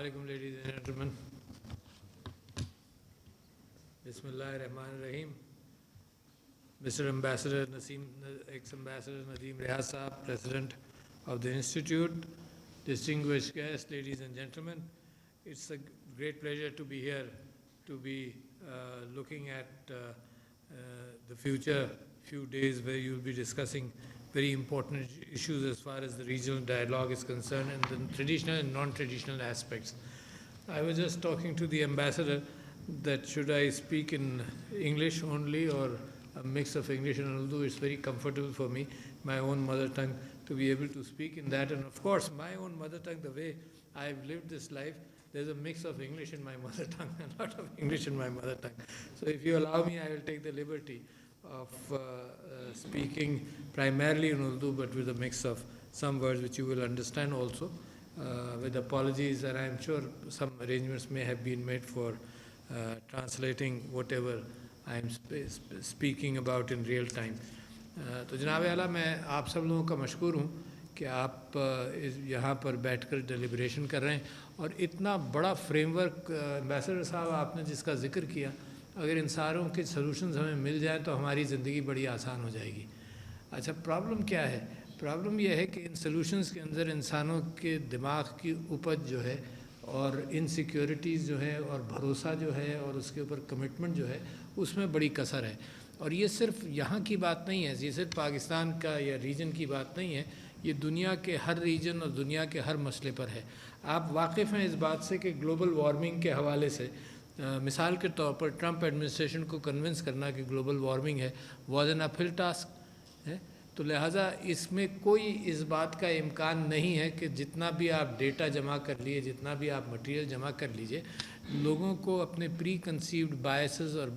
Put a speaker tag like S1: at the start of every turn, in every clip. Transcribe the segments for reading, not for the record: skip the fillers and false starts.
S1: Assalamualaikum, ladies and gentlemen. Bismillahirrahmanirrahim. Mr. Ambassador Naseem, ex-Ambassador Nadeem Riyaz Saab, President of the Institute, distinguished guests, ladies and gentlemen, it's a great pleasure to be here, to be looking at the future few days where you'll be discussing very important issues as far as the regional dialogue is concerned and the traditional and non-traditional aspects. I was just talking to the ambassador that should I speak in English only or a mix of English and Urdu. It's very comfortable for me, my own mother tongue, to be able to speak in that. And of course, my own mother tongue, the way I've lived this life, there's a mix of English in my mother tongue, a lot of English in my mother tongue. So if you allow me, I will take the liberty of speaking primarily in Urdu, but with a mix of some words which you will understand also, with apologies, and I'm sure some arrangements may have been made for translating whatever I'm speaking about in real time. تو جناب اعلیٰ میں آپ سب لوگوں کا مشکور ہوں کہ آپ یہاں پر بیٹھ کر ڈیلیبریشن کر رہے ہیں اور اتنا بڑا فریم ورک امبیسڈر صاحب آپ نے جس کا ذکر کیا، اگر ان ساروں کے سلوشنز ہمیں مل جائیں تو ہماری زندگی بڑی آسان ہو جائے گی. اچھا، پرابلم کیا ہے؟ پرابلم یہ ہے کہ ان سلوشنز کے اندر انسانوں کے دماغ کی اپج جو ہے اور انسیکیورٹیز جو ہے اور بھروسہ جو ہے اور اس کے اوپر کمٹمنٹ جو ہے اس میں بڑی کثر ہے. اور یہ صرف یہاں کی بات نہیں ہے، یہ صرف پاکستان کا یا ریجن کی بات نہیں ہے، یہ دنیا کے ہر ریجن اور دنیا کے ہر مسئلے پر ہے. آپ واقف ہیں اس بات سے کہ گلوبل وارمنگ کے حوالے سے مثال کے طور پر ٹرمپ ایڈمنسٹریشن کو کنونس کرنا کہ گلوبل وارمنگ ہے واز این اپ ہل ٹاسک ہے. تو لہٰذا اس میں کوئی اس بات کا امکان نہیں ہے کہ جتنا بھی آپ ڈیٹا جمع کر لیے، جتنا بھی آپ مٹیریل جمع کر لیجئے، لوگوں کو اپنے پری کنسیوڈ بائسز اور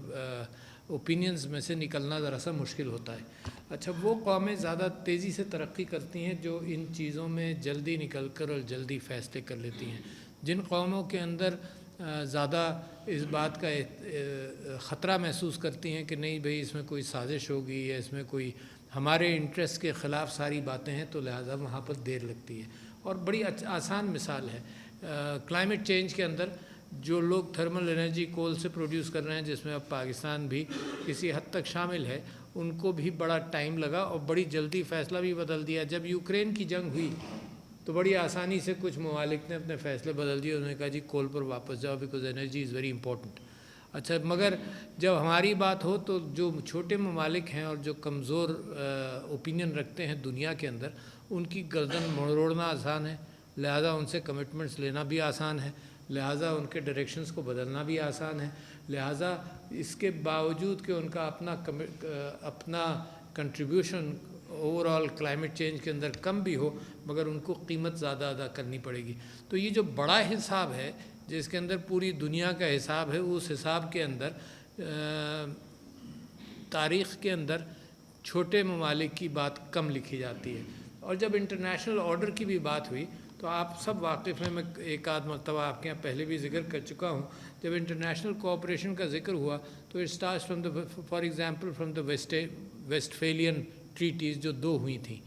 S1: اوپینینز میں سے نکلنا ذرا سا مشکل ہوتا ہے. اچھا، وہ قومیں زیادہ تیزی سے ترقی کرتی ہیں جو ان چیزوں میں جلدی نکل کر اور جلدی فیصلے کر لیتی ہیں. جن قوموں کے اندر زیادہ اس بات کا خطرہ محسوس کرتی ہیں کہ نہیں بھئی اس میں کوئی سازش ہوگی یا اس میں کوئی ہمارے انٹرسٹ کے خلاف ساری باتیں ہیں، تو لہٰذا وہاں پر دیر لگتی ہے. اور بڑی آسان مثال ہے کلائمیٹ چینج کے اندر جو لوگ تھرمل انرجی کول سے پروڈیوس کر رہے ہیں، جس میں اب پاکستان بھی کسی حد تک شامل ہے، ان کو بھی بڑا ٹائم لگا اور بڑی جلدی فیصلہ بھی بدل دیا. جب یوکرین کی جنگ ہوئی تو بڑی آسانی سے کچھ ممالک نے اپنے فیصلے بدل دیے، انہوں نے کہا جی کول پر واپس جاؤ because energy is very important. اچھا، مگر جب ہماری بات ہو تو جو چھوٹے ممالک ہیں اور جو کمزور اوپینین رکھتے ہیں دنیا کے اندر، ان کی گردن مروڑنا آسان ہے، لہٰذا ان سے کمٹمنٹس لینا بھی آسان ہے، لہٰذا ان کے ڈائریکشنز کو بدلنا بھی آسان ہے. لہٰذا اس کے باوجود کہ ان کا اپنا contribution over all climate change کے اندر کم بھی ہو، مگر ان کو قیمت زیادہ ادا کرنی پڑے گی. تو یہ جو بڑا حساب ہے جس کے اندر پوری دنیا کا حساب ہے، اس حساب کے اندر تاریخ کے اندر چھوٹے ممالک کی بات کم لکھی جاتی ہے. اور جب انٹرنیشنل آرڈر کی بھی بات ہوئی تو آپ سب واقف ہیں، میں ایک آدھ مرتبہ آپ کے یہاں پہلے بھی ذکر کر چکا ہوں، جب انٹرنیشنل کوآپریشن کا ذکر ہوا تو it starts from the for example from the Westphalian treaties جو 2 ہوئی تھیں،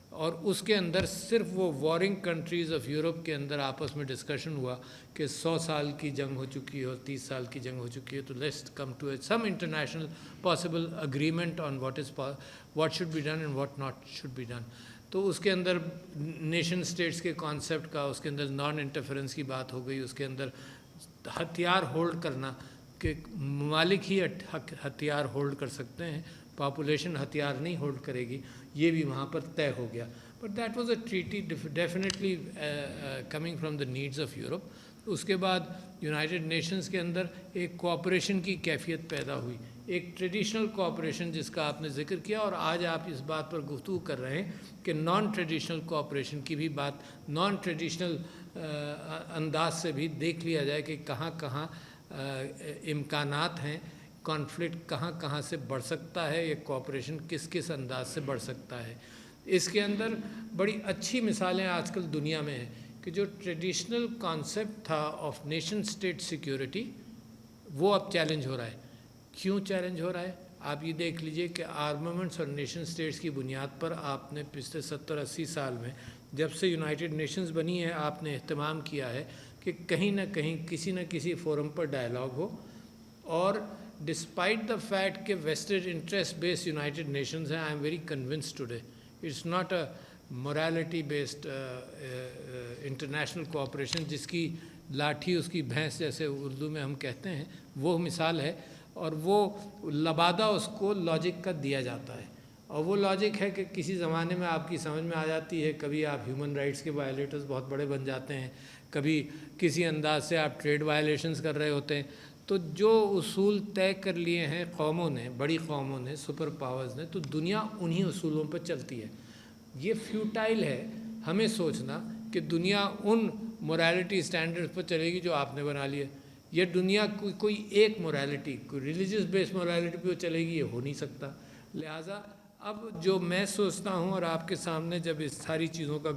S1: اور اس کے اندر صرف وہ وارنگ کنٹریز آف یورپ کے اندر آپس میں ڈسکشن ہوا کہ 100 سال کی جنگ ہو چکی ہے اور 30 سال کی جنگ ہو چکی ہے، تو let's come to some international possible agreement on what should be done and what not should be done. تو اس کے اندر نیشن سٹیٹس کے کانسیپٹ کا، اس کے اندر نان انٹرفیرنس کی بات ہو گئی، اس کے اندر ہتھیار ہولڈ کرنا کہ ممالک ہی ہتھیار ہولڈ کر سکتے ہیں، پاپولیشن ہتھیار نہیں ہولڈ کرے گی، یہ بھی وہاں پر طے ہو گیا. But that was a treaty definitely coming from the needs of Europe. اس کے بعد یونائٹڈ نیشنز کے اندر ایک کوآپریشن کی کیفیت پیدا ہوئی، ایک ٹریڈیشنل کوآپریشن جس کا آپ نے ذکر کیا، اور آج آپ اس بات پر گفتگو کر رہے ہیں کہ نان ٹریڈیشنل کوآپریشن کی بھی بات نان ٹریڈیشنل انداز سے بھی دیکھ لیا جائے کہ کہاں کہاں امکانات ہیں، کانفلکٹ کہاں کہاں سے بڑھ سکتا ہے، یہ کوآپریشن کس کس انداز سے بڑھ سکتا ہے. اس کے اندر بڑی اچھی مثالیں آج کل دنیا میں ہیں کہ جو ٹریڈیشنل کانسیپٹ تھا آف نیشن اسٹیٹ سیکیورٹی، وہ اب چیلنج ہو رہا ہے. کیوں چیلنج ہو رہا ہے؟ آپ یہ دیکھ لیجئے کہ آرمامنٹس اور نیشن اسٹیٹس کی بنیاد پر آپ نے پچھلے 70-80 سال میں جب سے یونائٹڈ نیشنز بنی ہے آپ نے اہتمام کیا ہے کہ کہیں نہ کہیں کسی نہ کسی فورم پر ڈائلاگ ہو. اور ڈسپائٹ دا فیکٹ کہ vested interest based United Nations ہیں, I am very convinced today it's not a morality based international cooperation جس کی لاٹھی اس کی بھینس جیسے اردو میں ہم کہتے ہیں, وہ مثال ہے. اور وہ لبادہ اس کو لاجک کا دیا جاتا ہے, اور وہ لاجک ہے کہ کسی زمانے میں آپ کی سمجھ میں آ جاتی ہے, کبھی آپ ہیومن رائٹس کے وائلیٹرز بہت بڑے بن جاتے ہیں, کبھی کسی انداز سے آپ ٹریڈ وائلیشنز کر رہے ہوتے ہیں. تو جو اصول طے کر لیے ہیں قوموں نے, بڑی قوموں نے, سپر پاورز نے, تو دنیا انہی اصولوں پر چلتی ہے. یہ فیوٹائل ہے ہمیں سوچنا کہ دنیا ان موریلٹی اسٹینڈرڈ پر چلے گی جو آپ نے بنا لیا. یہ دنیا کوئی ایک موریلٹی, کوئی ریلیجیس بیس موریلٹی پہ چلے گی, یہ ہو نہیں سکتا. لہٰذا اب جو میں سوچتا ہوں, اور آپ کے سامنے جب اس ساری چیزوں کا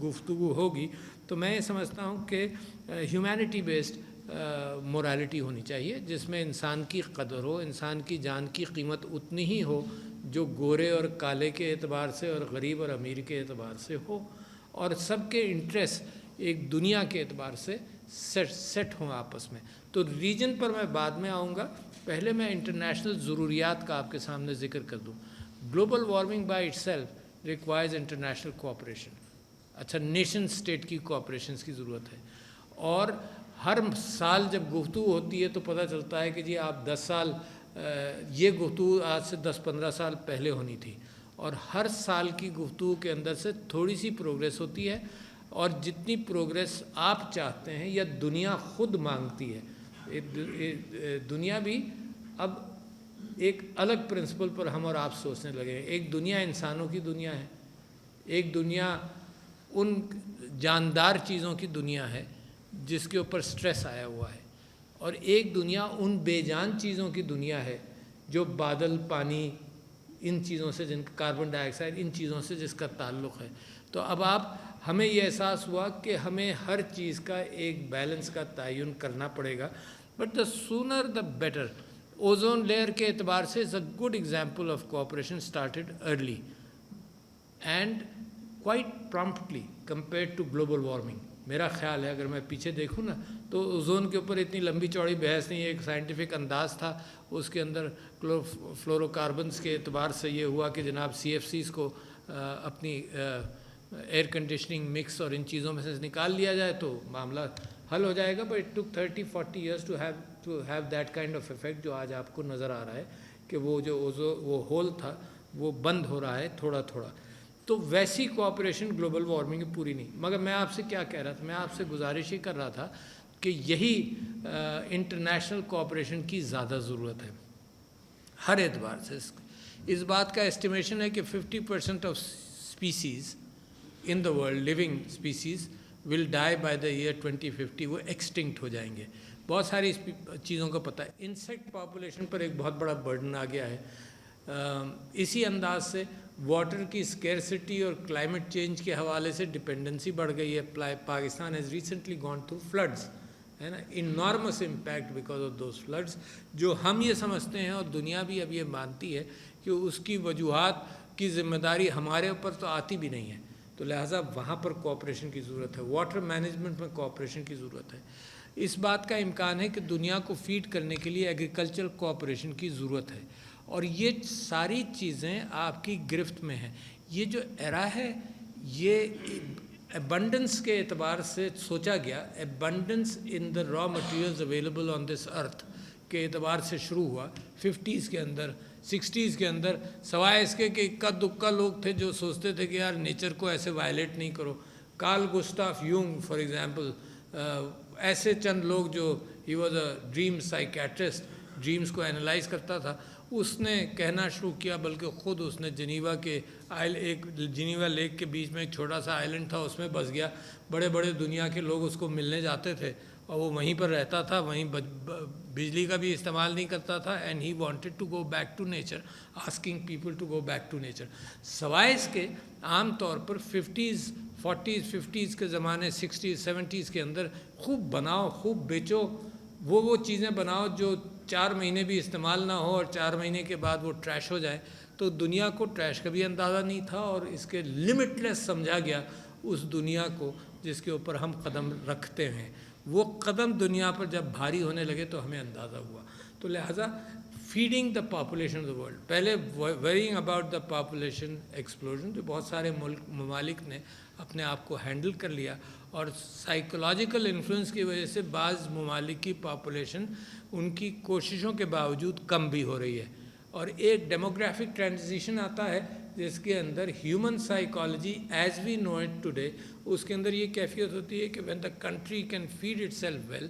S1: گفتگو ہوگی, تو میں یہ سمجھتا ہوں کہ ہیومینٹی بیسڈ موریلٹی ہونی چاہیے, جس میں انسان کی قدر ہو, انسان کی جان کی قیمت اتنی ہی ہو جو گورے اور کالے کے اعتبار سے اور غریب اور امیر کے اعتبار سے ہو, اور سب کے انٹرسٹ ایک دنیا کے اعتبار سے سیٹ ہوں آپس میں. تو ریجن پر میں بعد میں آؤں گا, پہلے میں انٹرنیشنل ضروریات کا آپ کے سامنے ذکر کر دوں. Global warming by it self requires international cooperation. اچھا, نیشن اسٹیٹ کی کوآپریشنس کی ضرورت ہے. اور ہر سال جب گفتگو ہوتی ہے تو پتہ چلتا ہے کہ جی آپ 10 سال, یہ گفتگو آج سے 10-15 سال پہلے ہونی تھی, اور ہر سال کی گفتگو کے اندر سے تھوڑی سی پروگریس ہوتی ہے, اور جتنی پروگریس آپ چاہتے ہیں یا دنیا خود مانگتی ہے. دنیا بھی اب ایک الگ پرنسپل پر ہم اور آپ سوچنے لگے ہیں. ایک دنیا انسانوں کی دنیا ہے, ایک دنیا ان جاندار چیزوں کی دنیا ہے جس کے اوپر سٹریس آیا ہوا ہے, اور ایک دنیا ان بے جان چیزوں کی دنیا ہے جو بادل, پانی, ان چیزوں سے, جن کاربن ڈائی آکسائڈ, ان چیزوں سے جس کا تعلق ہے. تو اب ہمیں یہ احساس ہوا کہ ہمیں ہر چیز کا ایک بیلنس کا تعین کرنا پڑے گا. But the sooner the better. Ozone layer کے اعتبار سے is a good example of cooperation started early and quite promptly compared to global warming. میرا خیال ہے, اگر میں پیچھے دیکھوں نا, تو اوزون کے اوپر اتنی لمبی چوڑی بحث نہیں, ایک سائنٹیفک انداز تھا. اس کے اندر فلورو کاربنز کے اعتبار سے یہ ہوا کہ جناب CFCs کو اپنی ایئر کنڈیشننگ مکس اور ان چیزوں میں سے نکال لیا جائے تو معاملہ حل ہو جائے گا. But it took 30-40 years to have that kind of effect جو آج آپ کو نظر آ رہا ہے کہ وہ جو وہ ہول تھا وہ بند ہو رہا ہے تھوڑا تھوڑا. تو ویسی کوآپریشن گلوبل وارمنگ پوری نہیں. مگر میں آپ سے کیا کہہ رہا تھا, میں آپ سے گزارش ہی کر رہا تھا کہ یہی انٹرنیشنل کوآپریشن کی زیادہ ضرورت ہے ہر اعتبار سے. اس بات کا اسٹیمیشن ہے کہ 50% of species in the world, living species, will die by the year 2050. وہ ایکسٹنکٹ ہو جائیں گے. بہت ساری چیزوں کا پتہ ہے. انسیکٹ پاپولیشن پر ایک بہت بڑا برڈن آ گیا ہے. اسی انداز سے واٹر کی اسکیرسٹی اور کلائمیٹ چینج کے حوالے سے ڈپینڈنسی بڑھ گئی ہے. Pakistan has recently gone through floods, ہے نا, enormous impact because of those floods, جو ہم یہ سمجھتے ہیں اور دنیا بھی اب یہ مانتی ہے کہ اس کی وجوہات کی ذمہ داری ہمارے اوپر تو آتی بھی نہیں ہے. تو لہٰذا وہاں پر کوآپریشن کی ضرورت ہے. واٹر مینجمنٹ میں کوآپریشن کی ضرورت ہے. اس بات کا امکان ہے کہ دنیا کو فیڈ کرنے کے لیے ایگریکلچرل کوآپریشن کی ضرورت ہے. اور یہ ساری چیزیں آپ کی گرفت میں ہیں. یہ جو ایرا ہے یہ ایبنڈنس کے اعتبار سے سوچا گیا, ایبنڈنس ان دا را مٹیریلز اویلیبل آن دس ارتھ کے اعتبار سے شروع ہوا 50s کے اندر, 60s کے اندر, سوائے اس کے کہ اکا دکا لوگ تھے جو سوچتے تھے کہ یار نیچر کو ایسے وائلیٹ نہیں کرو. Carl Gustav Jung for example, ایسے چند لوگ جو he was a dream psychiatrist, dreams کو انالائز کرتا تھا, اس نے کہنا شروع کیا, بلکہ خود اس نے جنیوا کے ایک جنیوا لیک کے بیچ میں ایک چھوٹا سا آئلینڈ تھا, اس میں بس گیا. بڑے بڑے دنیا کے لوگ اس کو ملنے جاتے تھے اور وہ وہیں پر رہتا تھا, وہیں بجلی کا بھی استعمال نہیں کرتا تھا. And he wanted to go back to nature, asking people to go back to nature. سوائے اس کے عام طور پر 50s 40s 50s کے زمانے, 60s 70s کے اندر خوب بناؤ, خوب بیچو, وہ چیزیں بناؤ جو 4 مہینے بھی استعمال نہ ہو اور 4 مہینے کے بعد وہ ٹریش ہو جائے. تو دنیا کو ٹریش کا بھی اندازہ نہیں تھا, اور اس کے لمٹ لیس سمجھا گیا اس دنیا کو جس کے اوپر ہم قدم رکھتے ہیں. وہ قدم دنیا پر جب بھاری ہونے لگے تو ہمیں اندازہ ہوا. تو لہٰذا feeding the population of the world, پہلے worrying about the population explosion, جو بہت سارے ممالک نے اپنے آپ کو ہینڈل کر لیا، اور سائیکولوجیکل انفلوئنس کی وجہ سے بعض ممالک کی پاپولیشن ان کی کوششوں کے باوجود کم بھی ہو رہی ہے، اور ایک ڈیموگرافک ٹرانزیشن آتا ہے جس کے اندر human psychology as we know it today, اس کے اندر یہ کیفیت ہوتی ہے کہ when the country can feed itself well,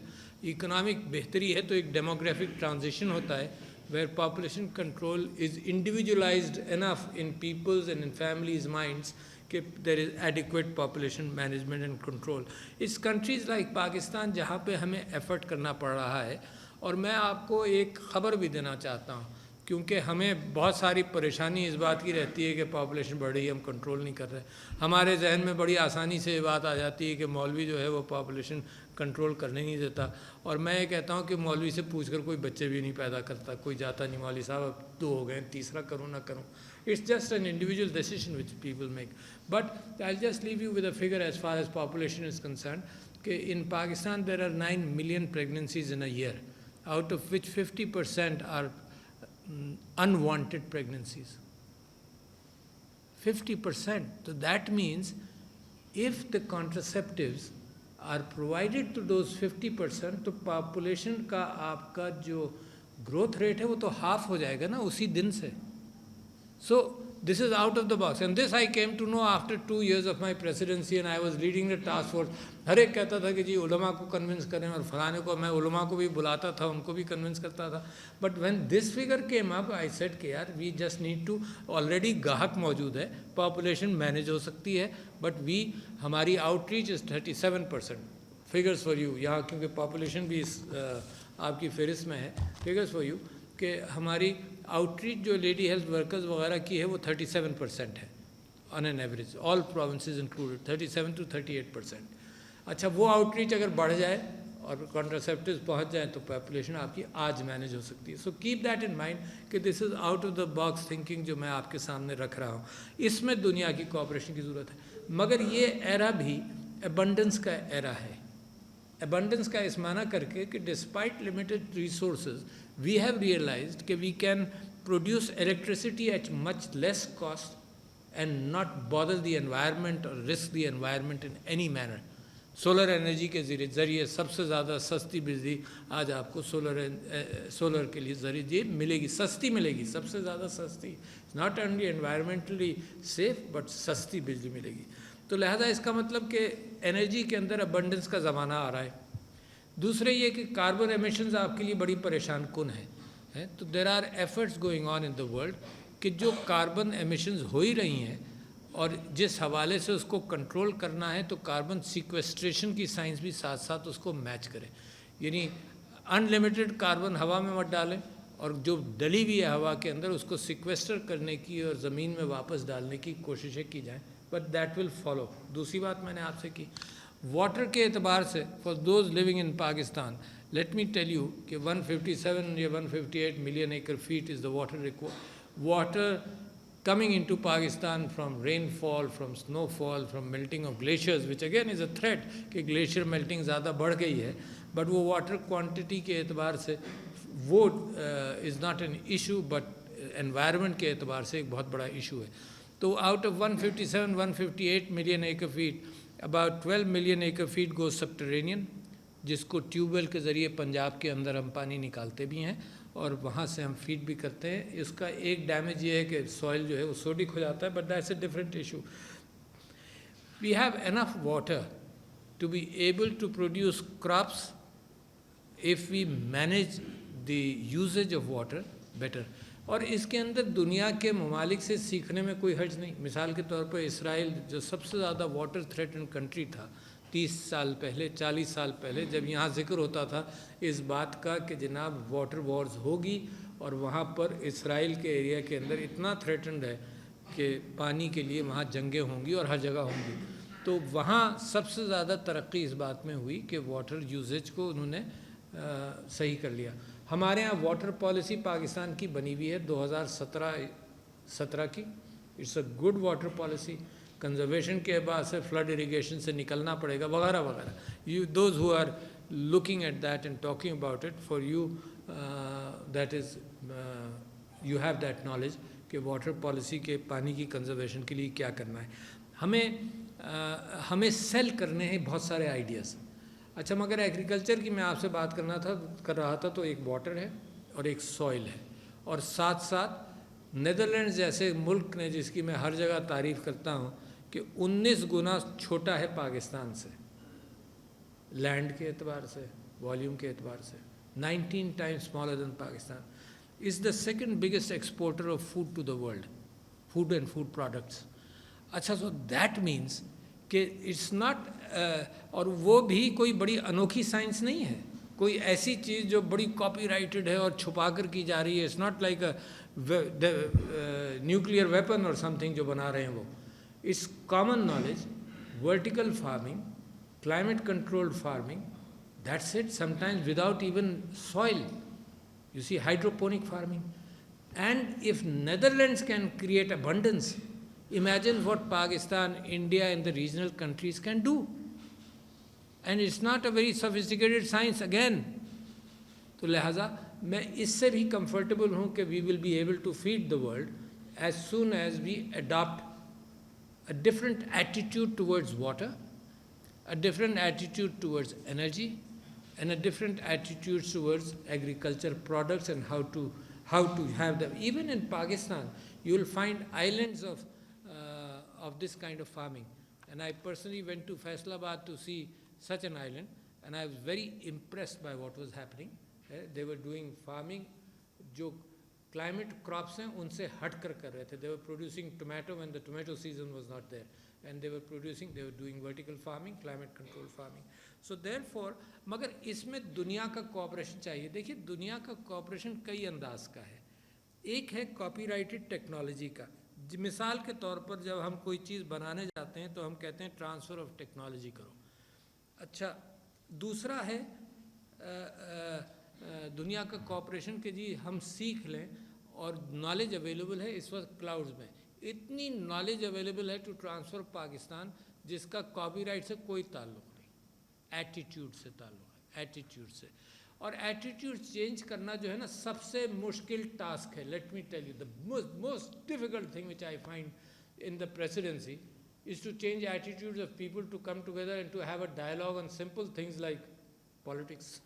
S1: economic بہتری ہے تو ایک ڈیموگرافک ٹرانزیشن ہوتا ہے where population control is individualized enough in people's and in families' minds کہ there is adequate population management and control. It's countries like Pakistan جہاں پہ ہمیں ایفرٹ کرنا پڑ رہا ہے. اور میں آپ کو ایک خبر بھی دینا چاہتا ہوں، کیونکہ ہمیں بہت ساری پریشانی اس بات کی رہتی ہے کہ پاپولیشن بڑھ رہی ہے، ہم کنٹرول نہیں کر رہے. ہمارے ذہن میں بڑی آسانی سے یہ بات آ جاتی ہے کہ مولوی جو ہے وہ پاپولیشن کنٹرول کرنے نہیں دیتا، اور میں یہ کہتا ہوں کہ مولوی سے پوچھ کر کوئی بچے بھی نہیں پیدا کرتا، کوئی جاتا نہیں مولوی صاحب اب 2 ہو گئے، تیسرا کروں نہ کروں. It's just an individual decision which people make. But I'll just leave you with a figure as far as population is concerned, کہ in Pakistan there are 9 million pregnancies in a year, out of which 50% are unwanted pregnancies. 50%. So that means if the contraceptives are provided to those 50%, تو population کا آپ کا جو growth rate ہے وہ تو half ہو جائے گا نا اسی دن سے. So this is out of the box, and this I came to know after 2 years of my presidency, and I was leading the task force. ہر ایک کہتا تھا کہ جی علماء کو کنونس کریں، اور فلانے کو، میں علماء کو بھی بلاتا تھا، ان کو بھی کنونس کرتا تھا. But when this figure came up I said کہ یار we just need to, already گاہک موجود ہے، پاپولیشن مینیج ہو سکتی ہے، بٹ ہماری out reach is 37%. Figures for you, یہاں کیونکہ پاپولیشن بھی آپ کی فہرست میں ہے، فگرس فار یو کہ ہماری آؤٹ ریچ جو لیڈی ہیلتھ ورکرز وغیرہ کی ہے وہ 37% ہے on an average, all provinces included 37 to 38%. اچھا وہ آؤٹ ریچ اگر بڑھ جائے اور کانٹراسیپٹیوز پہنچ جائیں تو پاپولیشن آپ کی آج مینیج ہو سکتی ہے. So keep that in mind کہ this is out of the box thinking جو میں آپ کے سامنے رکھ رہا ہوں. اس میں دنیا کی کوآپریشن کی ضرورت ہے، مگر یہ ایرا بھی ایبنڈنس کا ایرا ہے. ایبنڈنس کا اس معنی کر کے کہ despite limited resources we have realised کہ we can produce electricity at much less cost and not bother the environment اور risk the environment in any manner. Solar energy کے ذریعے سب سے زیادہ سستی بجلی آج آپ کو سولر کے لیے ذریعے ملے گی، سستی ملے گی، سب سے زیادہ سستی، not only environmentally safe but سستی بجلی ملے گی. تو لہذا اس کا مطلب کہ انرجی کے اندر ابنڈنس کا زمانہ آ رہا ہے. دوسرے یہ کہ کاربن ایمیشنز آپ کے لیے بڑی پریشان کن ہیں. تو there our efforts going on in the world کہ جو کاربن ایمیشنز ہو ہی رہی ہیں اور جس حوالے سے اس کو کنٹرول کرنا ہے تو کاربن سیکویسٹریشن کی سائنس بھی ساتھ ساتھ اس کو میچ کرے. یعنی ان لمیٹڈ کاربن ہوا میں مت ڈالیں، اور جو ڈلی ہوئی ہے ہوا کے اندر اس کو سیکویسٹر کرنے کی اور زمین میں واپس ڈالنے کی کوششیں کی جائیں. But that will follow. دوسری بات میں نے آپ سے کی واٹر کے اعتبار سے for those living in Pakistan, let me tell you کہ 157 یا 158 million acre feet is the water coming into Pakistan from rainfall, from snowfall, from melting of glaciers, which again is a threat کہ glacier melting زیادہ بڑھ گئی ہے. But وہ water quantity کے اعتبار سے وہ is not an issue, but environment کے اعتبار سے ایک بہت بڑا ایشو ہے. تو out of 157 158 million acre feet, about 12 million acre feet goes subterranean, جس کو ٹیوب ویل کے ذریعے پنجاب کے اندر ہم پانی نکالتے بھی ہیں اور وہاں سے ہم فیڈ بھی کرتے ہیں. اس کا ایک ڈیمیج یہ ہے کہ سوائل جو ہے وہ سوڈک ہو جاتا ہے، but that's a different issue. We have enough water to be able to produce crops if we manage the usage of water better. اور اس کے اندر دنیا کے ممالک سے سیکھنے میں کوئی حرج نہیں. مثال کے طور پر اسرائیل جو سب سے زیادہ واٹر تھریٹن کنٹری تھا 30 سال پہلے 40 سال پہلے، جب یہاں ذکر ہوتا تھا اس بات کا کہ جناب واٹر وارز ہوگی اور وہاں پر اسرائیل کے ایریا کے اندر اتنا تھریٹنڈ ہے کہ پانی کے لیے وہاں جنگیں ہوں گی اور ہر جگہ ہوں گی، تو وہاں سب سے زیادہ ترقی اس بات میں ہوئی کہ واٹر یوزیج کو انہوں نے صحیح کر لیا. ہمارے ہاں واٹر پالیسی پاکستان کی بنی ہوئی ہے 2017 کی. It's a good water policy. Conservation کے بعد سے فلڈ اریگیشن سے نکلنا پڑے گا وغیرہ وغیرہ. Those who are looking at that and talking about it. For you, that is, you have that knowledge کہ واٹر پالیسی کے پانی کی کنزرویشن کے لیے کیا کرنا ہے. ہمیں سیل کرنے ہیں بہت سارے آئیڈیاز. اچھا مگر ایگریکلچر کی میں آپ سے بات کر رہا تھا تو ایک واٹر ہے اور ایک سوئل ہے, اور ساتھ ساتھ نیدرلینڈز جیسے ملک نے جس کی میں ہر جگہ تعریف کرتا ہوں کہ 19 گنا چھوٹا ہے پاکستان سے, لینڈ کے اعتبار سے, والیوم کے اعتبار سے, 19 times smaller than Pakistan, is the second biggest exporter of food to the world, food and food products. اچھا, so that means کہ اٹس ناٹ, اور وہ بھی کوئی بڑی انوکھی سائنس نہیں ہے, کوئی ایسی چیز جو بڑی کاپی رائٹڈ ہے اور چھپا کر کی جا رہی ہے. It's not like nuclear weapon اور سم تھنگ جو بنا رہے ہیں وہ. It's common knowledge, vertical farming, climate controlled farming, that's it, sometimes without even soil. You see, hydroponic farming. And if Netherlands can create abundance, imagine what Pakistan, India and the regional countries can do. And it's not a very sophisticated science again. تو لہٰذا میں اس سے بھی comfortable ہوں کہ we will be able to feed the world as soon as we adopt a different attitude towards water, a different attitude towards energy, and a different attitude towards agriculture products and how to have them. Even in Pakistan, you will find islands of this kind of farming. And I personally went to Faisalabad to see such an island, and I was very impressed by what was happening. They were doing farming, jo climate crops hain unse hat kar rahe the. They were producing tomato when the tomato season was not there, and they were doing vertical farming, climate controlled farming. So therefore, مگر اس میں دنیا کا cooperation چاہیے. دیکھیے دنیا کا cooperation کئی انداز کا ہے. ایک ہے کاپی رائٹڈ ٹیکنالوجی کا. مثال کے طور پر جب ہم کوئی چیز بنانے جاتے ہیں تو ہم کہتے ہیں ٹرانسفر آف ٹیکنالوجی کرو. اچھا, دوسرا ہے دنیا کا کوآپریشن کہ جی ہم سیکھ لیں, اور نالج اویلیبل ہے اس وقت کلاؤڈز میں. اتنی نالج اویلیبل ہے ٹو ٹرانسفر پاکستان جس کا کاپی رائٹ سے کوئی تعلق نہیں, ایٹیٹیوڈ سے تعلق ہے, ایٹیٹیوڈ سے. اور ایٹیٹیوڈ چینج کرنا جو ہے نا سب سے مشکل ٹاسک ہے. Let me tell you the most difficult thing which I find in the presidency is to change attitudes of people to come together and to have a dialogue on simple things like politics.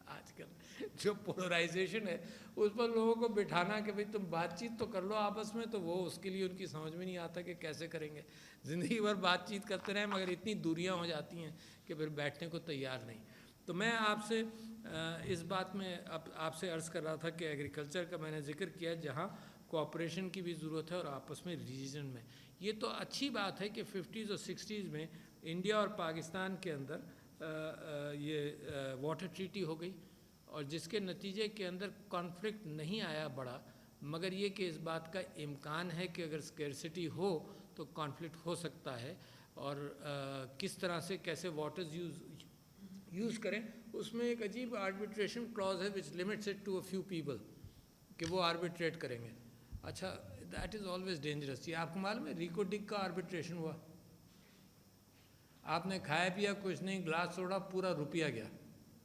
S1: آج کل جو polarisation ہے اس پر لوگوں کو بٹھانا کہ بھئی تم بات چیت تو کر لو آپس میں, تو وہ اس کے لیے ان کی سمجھ میں نہیں آتا کہ کیسے کریں گے. زندگی بھر بات چیت کرتے رہیں مگر اتنی دوریاں ہو جاتی ہیں کہ پھر بیٹھنے کو تیار نہیں. تو میں آپ سے اس بات میں آپ سے عرض کر رہا تھا کہ ایگریکلچر کا میں نے ذکر کیا جہاں کوآپریشن کی بھی ضرورت ہے اور آپس میں ریجن میں. یہ تو اچھی بات ہے کہ 50s اور 60s میں انڈیا اور پاکستان کے اندر یہ واٹر ٹریٹی ہو گئی, اور جس کے نتیجے کے اندر کانفلکٹ نہیں آیا بڑا, مگر یہ کہ اس بات کا امکان ہے کہ اگر اسکیرسٹی ہو تو کانفلکٹ ہو سکتا ہے. اور کس طرح سے کیسے واٹرز یوز کریں, اس میں ایک عجیب آربیٹریشن کلاز ہے which limits it to a few people کہ وہ آربیٹریٹ کریں گے. اچھا, دیٹ از آلویز ڈینجرس. یہ آپ کو معلوم ہے ریکو ڈک کا آربیٹریشن ہوا, آپ نے کھایا پیا کچھ نہیں, گلاس سوڈا پورا روپیہ گیا.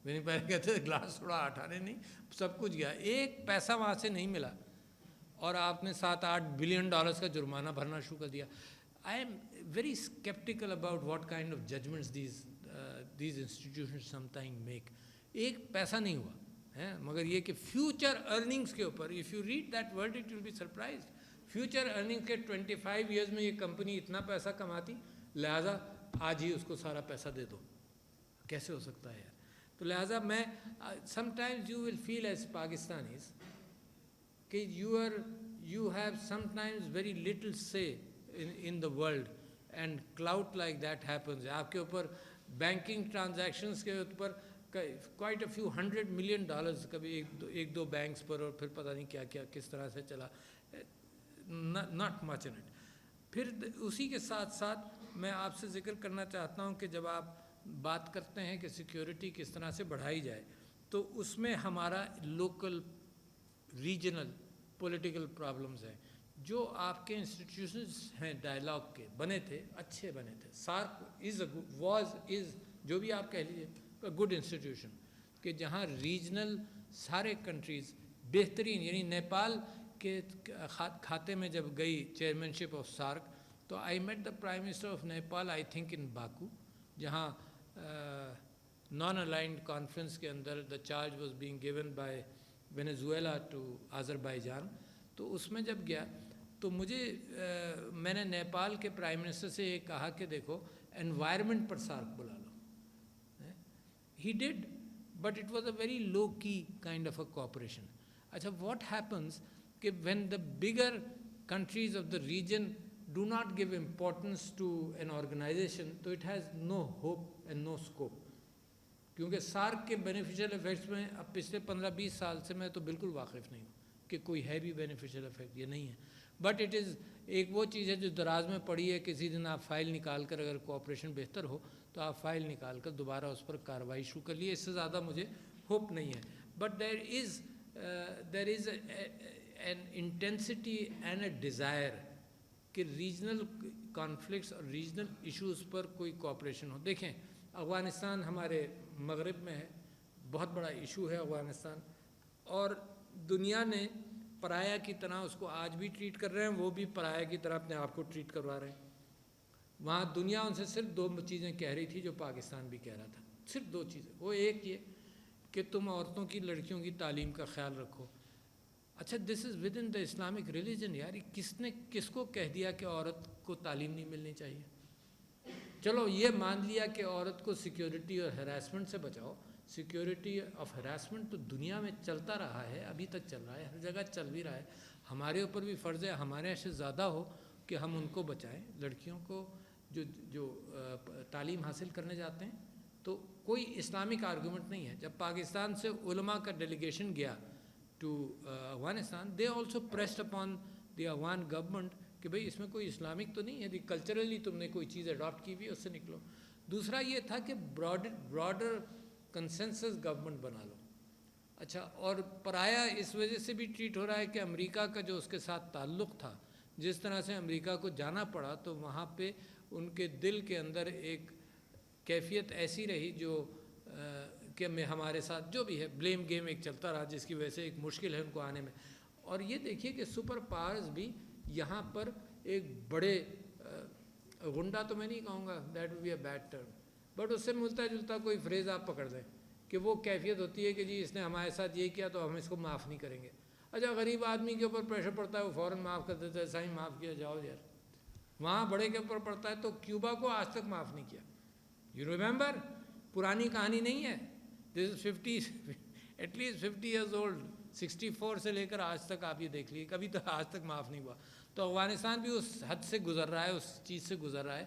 S1: میں نے پہلے کہتے تھے گلاس سوڈا اٹھانے نہیں, سب کچھ گیا, ایک پیسہ وہاں سے نہیں ملا, اور آپ نے $7-8 بلین کا جرمانہ بھرنا شروع کر دیا. I am very skeptical about what kind of judgments these institutions sometimes make. ایک پیسہ نہیں ہوا ہے, مگر یہ کہ فیوچر ارننگز کے اوپر, if you read that verdict you will be surprised. Future earning کے 25 ایئرز میں یہ کمپنی اتنا پیسہ کماتی, لہٰذا آج ہی اس کو سارا پیسہ دے دو. کیسے ہو سکتا ہے یار؟ تو لہٰذا میں sometimes you will feel as Pakistanis کہ you have sometimes very little say in the world, and clout like that happens. آپ کے اوپر بینکنگ ٹرانزیکشنز کے اوپر quite a few $100 million کبھی ایک دو بینکس پر, اور پھر پتہ نہیں کیا کیا کس طرح سے چلا. not much in it. پھر اسی کے ساتھ ساتھ میں آپ سے ذکر کرنا چاہتا ہوں کہ جب آپ بات کرتے ہیں کہ سیکیورٹی کس طرح سے بڑھائی جائے, تو اس میں ہمارا لوکل ریجنل پولیٹیکل پرابلمز ہیں. جو آپ کے انسٹیٹیوشنز ہیں ڈائلاگ کے بنے تھے, اچھے بنے تھے. سارک از جو بھی آپ کہہ لیجیے, گڈ انسٹیٹیوشن کہ جہاں ریجنل سارے کنٹریز بہترین، یعنی نیپال کے کھاتے میں جب گئی چیئرمین شپ آف سارک، تو I met the prime minister of Nepal I think in Baku, جہاں نان الائنڈ کانفرنس کے اندر the charge was being given by Venezuela to Azerbaijan. تو اس میں جب گیا تو میں نے نیپال کے پرائم منسٹر سے یہ کہا کہ دیکھو انوائرمنٹ پر سارک بلا لو. He did, but it was a very low key kind of a cooperation. اچھا واٹ ہیپنس کہ when the bigger countries of the region do not give importance to an organization, so it has no hope and no scope. کیونکہ SAARC کے beneficial effects میں اب پچھلے 15-20 سال سے میں تو بالکل واقف نہیں ہوں کہ کوئی ہے بھی بینیفیشل افیکٹ، یہ نہیں ہے. بٹ اٹ از ایک وہ چیز ہے جو دراز میں پڑی ہے. کسی دن آپ فائل نکال کر اگر کوآپریشن بہتر ہو تو آپ فائل نکال کر دوبارہ اس پر کارروائی شروع کر لیے. اس سے زیادہ مجھے ہوپ نہیں ہے. But there is an intensity and a desire کہ ریجنل کانفلکٹس اور ریجنل ایشوز پر کوئی کوآپریشن ہو. دیکھیں افغانستان ہمارے مغرب میں ہے، بہت بڑا ایشو ہے افغانستان، اور دنیا نے پرایا کی طرح اس کو آج بھی ٹریٹ کر رہے ہیں، وہ بھی پرایا کی طرح اپنے آپ کو ٹریٹ کروا رہے ہیں. وہاں دنیا ان سے صرف 2 چیزیں کہہ رہی تھی جو پاکستان بھی کہہ رہا تھا، صرف 2 چیزیں. وہ ایک یہ کہ تم عورتوں کی، لڑکیوں کی تعلیم کا خیال رکھو. اچھا this is with in the Islamic religion. یار کس کو کہہ دیا کہ عورت کو تعلیم نہیں ملنی چاہیے؟ چلو یہ مان لیا کہ عورت کو سیکیورٹی اور ہراسمنٹ سے بچاؤ. سیکیورٹی آف ہراسمنٹ تو دنیا میں چلتا رہا ہے، ابھی تک چل رہا ہے، ہر جگہ چل بھی رہا ہے. ہمارے اوپر بھی فرض ہے ہمارے یہاں سے زیادہ ہو کہ ہم ان کو بچائیں. لڑکیوں کو جو تعلیم حاصل کرنے جاتے ہیں تو کوئی اسلامک آرگومنٹ نہیں ہے. جب پاکستان سے علماء کا ڈیلیگیشن گیا to Afghanistan, they also pressed upon the Afghan government کہ بھئی اس میں کوئی اسلامک تو نہیں ہے، کلچرلی تم نے کوئی چیز اڈاپٹ کی ہوئی اس سے نکلو. دوسرا یہ تھا کہ براڈر کنسنسس گورنمنٹ بنا لو. اچھا اور پرایا اس وجہ سے بھی ٹریٹ ہو رہا ہے کہ امریکہ کا جو اس کے ساتھ تعلق تھا، جس طرح سے امریکہ کو جانا پڑا تو وہاں پہ ان کے دل کے اندر ایک کیفیت ایسی رہی جو کہ ہمارے ساتھ جو بھی ہے بلیم گیم ایک چلتا رہا، جس کی وجہ سے ایک مشکل ہے ان کو آنے میں. اور یہ دیکھیے کہ سپر پاورز بھی یہاں پر ایک بڑے غنڈہ تو میں نہیں کہوں گا، that will be a bad term, but اس سے ملتا جلتا کوئی فریز آپ پکڑ دیں کہ وہ کیفیت ہوتی ہے کہ جی اس نے ہمارے ساتھ یہ کیا تو ہم اس کو معاف نہیں کریں گے. اچھا غریب آدمی کے اوپر پریشر پڑتا ہے وہ فوراً معاف کر دیتا ہے، ایسا ہی معاف کیا جاؤ یار. وہاں بڑے کے اوپر پڑتا ہے تو کیوبا کو آج تک معاف نہیں کیا. یو ریممبر، پرانی کہانی نہیں ہے. دس از 50 ایٹ لیسٹ 50 ایئرز اولڈ. 64 سے لے کر آج تک آپ یہ دیکھ لیے کبھی تو آج تک معاف نہیں ہوا. تو افغانستان بھی اس حد سے گزر رہا ہے، اس چیز سے گزر رہا ہے.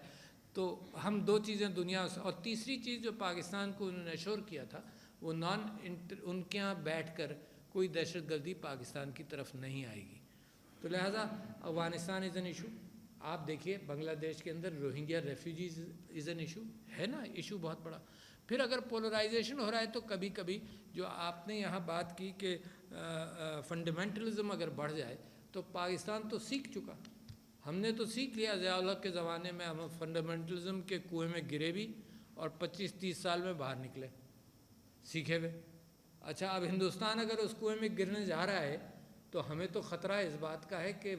S1: تو ہم 2 چیزیں دنیا سے، اور تیسری چیز جو پاکستان کو انہوں نے ایشور کیا تھا وہ ان کے یہاں بیٹھ کر کوئی دہشت گردی پاکستان کی طرف نہیں آئے گی. تو لہٰذا افغانستان از این ایشو. آپ دیکھیے بنگلہ دیش کے اندر Rohingya refugees is an issue ہے نا، ایشو بہت بڑا. پھر اگر پولرائزیشن ہو رہا ہے تو کبھی کبھی جو آپ نے یہاں بات کی کہ فنڈامنٹلزم اگر بڑھ جائے تو پاکستان تو سیکھ چکا. ہم نے تو سیکھ لیا ضیاء الحق کے زمانے میں، ہم فنڈامنٹلزم کے کنویں میں گرے بھی اور 25-30 سال میں باہر نکلے سیکھے ہوئے. اچھا اب ہندوستان اگر اس کنویں میں گرنے جا رہا ہے تو ہمیں تو خطرہ اس بات کا ہے کہ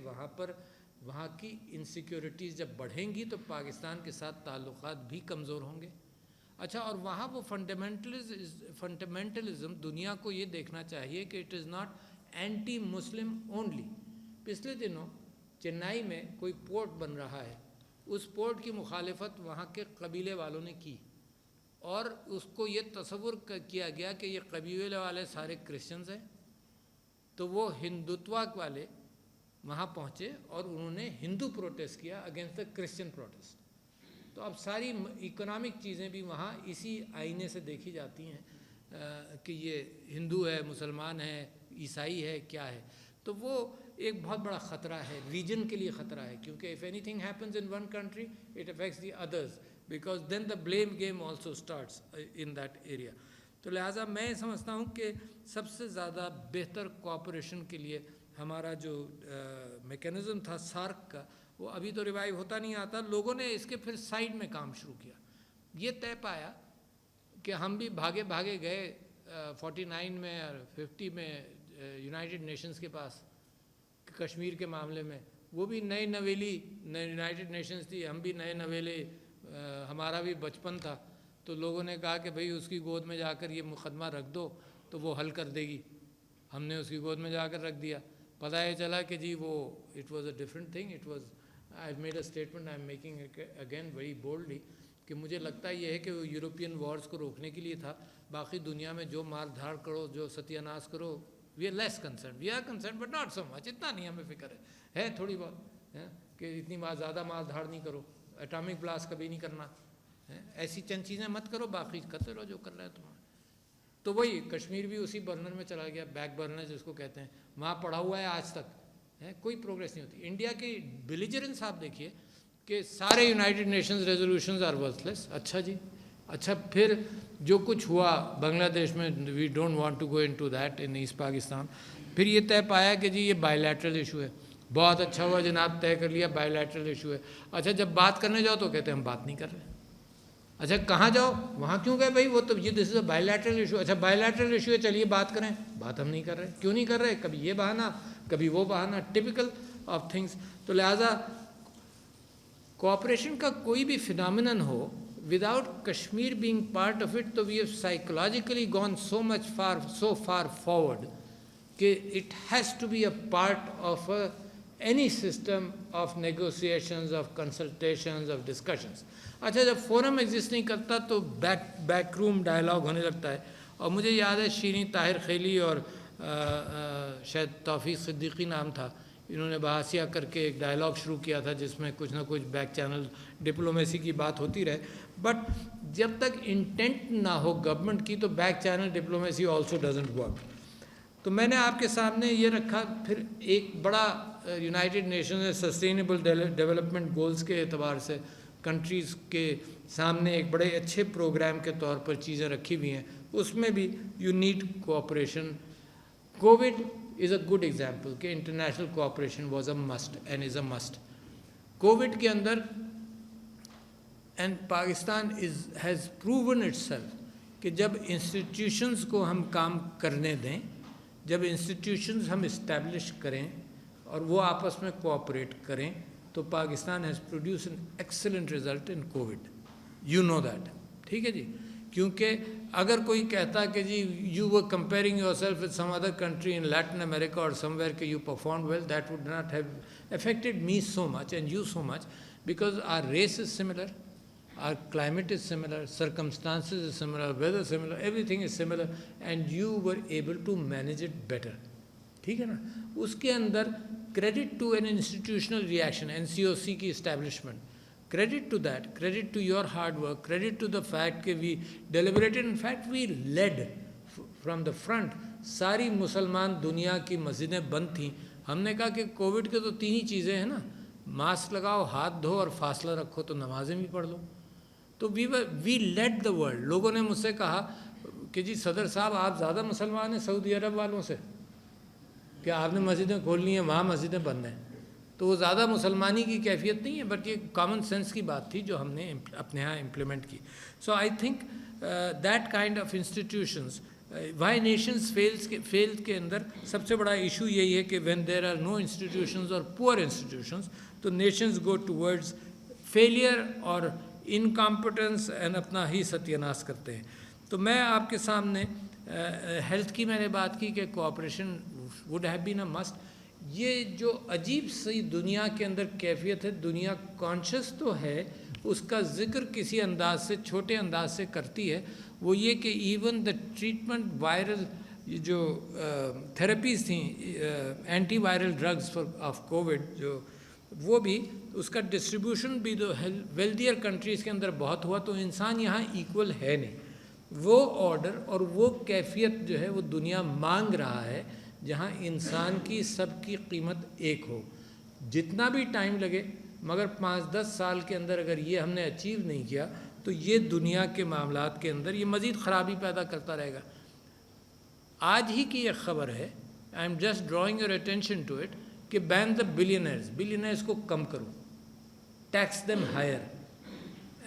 S1: وہاں کی انسیکیورٹیز جب بڑھیں گی تو پاکستان کے ساتھ تعلقات بھی کمزور ہوں گے. اچھا اور وہاں وہ فنڈامنٹلزم دنیا کو یہ دیکھنا چاہیے کہ it is not anti Muslim only. پچھلے دنوں چنئی میں کوئی پورٹ بن رہا ہے، اس پورٹ کی مخالفت وہاں کے قبیلے والوں نے کی اور اس کو یہ تصور کیا گیا کہ یہ قبیلے والے سارے کرسچنز ہیں. تو وہ ہندوتوا والے وہاں پہنچے اور انہوں نے ہندو پروٹیسٹ کیا اگینسٹ دا کرسچن پروٹیسٹ. تو اب ساری اکنامک چیزیں بھی وہاں اسی آئینے سے دیکھی جاتی ہیں کہ یہ ہندو ہے، مسلمان ہے، عیسائی ہے، کیا ہے. تو وہ ایک بہت بڑا خطرہ ہے، ریجن کے لیے خطرہ ہے، کیونکہ if anything happens in one country it affects the others because then the blame game also starts in that area. تو لہٰذا میں سمجھتا ہوں کہ سب سے زیادہ بہتر کوآپریشن کے لیے ہمارا جو میکینزم تھا سارک کا، وہ ابھی تو ریوائیو ہوتا نہیں آتا. لوگوں نے اس کے پھر سائڈ میں کام شروع کیا. یہ طے پایا کہ ہم بھی بھاگے بھاگے گئے 49 میں اور 50 میں یونائٹڈ نیشنز کے پاس کشمیر کے معاملے میں. وہ بھی نئی نویلی یونائٹڈ نیشنز تھی, ہم بھی نئے نویلے, ہمارا بھی بچپن تھا. تو لوگوں نے کہا کہ بھئی اس کی گود میں جا کر یہ مقدمہ رکھ دو تو وہ حل کر دے گی. ہم نے اس کی گود میں جا کر رکھ دیا. پتہ یہ چلا کہ جی وہ it was a different thing. It was I made a statement, I am making again very boldly, کہ مجھے لگتا یہ ہے کہ وہ یورپین وارز کو روکنے کے لیے تھا. باقی دنیا میں جو مار دھاڑ کرو, جو ستیہ ناش کرو, we are less concern, we are concern but not so much. اتنا نہیں ہمیں فکر ہے تھوڑی بہت کہ اتنی زیادہ مار دھاڑ نہیں کرو, اٹامک بلاسٹ کبھی نہیں کرنا, ایسی چند چیزیں مت کرو, باقی کرتے رہو جو کر رہا ہے تمہارا. تو وہی کشمیر بھی اسی برنر میں چلا گیا, بیک برنر جس کو کہتے ہیں, وہاں پڑا ہوا ہے آج تک, کوئی پروگریس نہیں ہوتی. انڈیا کی بیلیجرنس آپ دیکھیے کہ سارے United Nations resolutions are worth less. اچھا جی, اچھا پھر جو کچھ ہوا بنگلہ دیش میں, we don't want to go into that in East Pakistan. پھر یہ طے پایا کہ جی یہ بائی لیٹرل ایشو ہے. بہت اچھا ہوا جناب, طے کر لیا بائی لیٹرل ایشو ہے. اچھا جب بات کرنے جاؤ تو کہتے ہیں ہم بات نہیں کر رہے. اچھا کہاں جاؤ وہاں کیوں گئے بھائی, وہ تو یہ دس is a by lateral issue. اچھا بائی لیٹرل ایشو ہے, چلیے بات کریں, بات ہم نہیں کر رہے. کیوں نہیں کر رہے؟ کبھی یہ بہانہ, کبھی وہ بہانہ, ٹپیکل آف تھنگس. تو لہٰذا کوآپریشن کا کوئی بھی فنامنن ہو, without Kashmir being part of it, تو we have psychologically gone so much so far forward کہ it has to be a part of any system of negotiations, of consultations, of discussions. اچھا جب forum exist نہیں کرتا تو back روم dialogue ہونے لگتا ہے. اور مجھے یاد ہے شیریں طاہر خیلی اور شاید توفیق صدیقی نام تھا, انہوں نے بحاسیہ کر کے ایک ڈائلاگ شروع کیا تھا جس میں کچھ نہ کچھ بیک چینل ڈپلومیسی کی بات ہوتی رہے. بٹ جب تک انٹینٹ نہ ہو گورنمنٹ کی تو back channel diplomacy also doesn't work. تو میں نے آپ کے سامنے یہ رکھا. پھر ایک بڑا یونائٹڈ نیشنز نے سسٹینیبل ڈیولپمنٹ گولز کے اعتبار سے کنٹریز کے سامنے ایک بڑے اچھے پروگرام کے طور پر چیزیں رکھی ہوئی ہیں. اس میں بھی you need cooperation. Covid is a good example کہ international cooperation was a must and is a must. Covid کے اندر and Pakistan has proven itself کہ جب انسٹیٹیوشنز کو ہم کام کرنے دیں, جب انسٹیٹیوشنز ہم اسٹیبلش کریں اور وہ آپس میں کوآپریٹ کریں, تو Pakistan has produce an excellent result in covid. You know that, ٹھیک ہے جی. کیونکہ اگر کوئی کہتا کہ جی you were comparing yourself with some other country in Latin America اور سم ویئر کہ you perform well, that would not have affected me so much and you so much, because our race is similar, our climate is similar, circumstances is similar, weather similar, everything is similar, and you were able to manage it better. ٹھیک ہے نا. اس کے اندر credit to an institutional reaction, NCOC کی establishment, credit to that, credit to your hard work, credit to the fact کہ we deliberated, in fact we led from the front. ساری مسلمان دنیا کی مسجدیں بند تھیں. ہم نے کہا کہ کووڈ کے تو 3 ہی چیزیں ہیں نا, ماسک لگاؤ, ہاتھ دھو اور فاصلہ رکھو, تو نمازیں بھی پڑھ لو. تو وی لیڈ دا ورلڈ. لوگوں نے مجھ سے کہا کہ جی صدر صاحب آپ زیادہ مسلمان ہیں سعودی عرب والوں سے, کہ آپ نے مسجدیں کھول لی ہیں, وہاں مسجدیں بند ہیں. تو وہ زیادہ مسلمانی کی کیفیت نہیں ہے, بٹ یہ کامن سینس کی بات تھی جو ہم نے اپنے ہاں امپلیمنٹ کی. So I think that kind of institutions, why nations fail کے اندر سب سے بڑا ایشو یہی ہے کہ when there are no institutions اور پور انسٹیٹیوشنز, تو نیشنز گو ٹورڈز فیلئر اور انکمپٹنس اینڈ اپنا ہی ستیہ ناش کرتے ہیں. تو میں آپ کے سامنے ہیلتھ کی میں نے بات کی کہ cooperation would have been a must. یہ جو عجیب سی دنیا کے اندر کیفیت ہے, دنیا کانشیس تو ہے, اس کا ذکر کسی انداز سے, چھوٹے انداز سے کرتی ہے. وہ یہ کہ ایون دا ٹریٹمنٹ وائرل جو تھراپیز تھیں, anti viral drugs of covid, جو وہ بھی اس کا ڈسٹریبیوشن بھی تو ویلدیئر کنٹریز کے اندر بہت ہوا. تو انسان یہاں ایکول ہے نہیں. وہ آرڈر اور وہ کیفیت جو ہے وہ دنیا مانگ رہا ہے, جہاں انسان کی سب کی قیمت ایک ہو. جتنا بھی ٹائم لگے, مگر 5-10 سال کے اندر اگر یہ ہم نے اچیو نہیں کیا تو یہ دنیا کے معاملات کے اندر یہ مزید خرابی پیدا کرتا رہے گا. آج ہی کی ایک خبر ہے, I'm just drawing your attention to it, کہ بین دا بلینئرز کو کم کرو, tax them higher,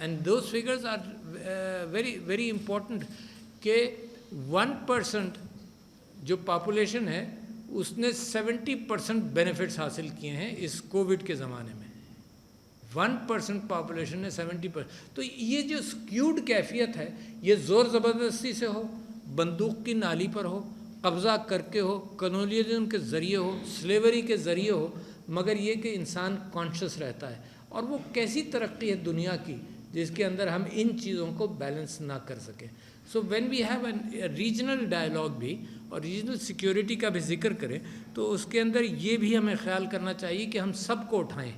S1: And those figures are very, very important کہ 1% جو پاپولیشن ہے اس نے 70% بینیفٹس حاصل کیے ہیں اس کووڈ کے زمانے میں. 1% پاپولیشن نے 70%. تو یہ جو سکیوڈ کیفیت ہے یہ زور زبردستی سے ہو, بندوق کی نالی پر ہو, قبضہ کر کے ہو, کلونیلزم کے ذریعے ہو, سلیوری کے ذریعے ہو, مگر یہ کہ انسان کانشیس رہتا ہے. اور وہ کیسی ترقی ہے دنیا کی جس کے اندر ہم ان چیزوں کو بیلنس نہ کر سکیں. So when we have a regional dialogue بھی اور ریجنل سیکیورٹی کا بھی ذکر کریں تو اس کے اندر یہ بھی ہمیں خیال کرنا چاہیے کہ ہم سب کو اٹھائیں.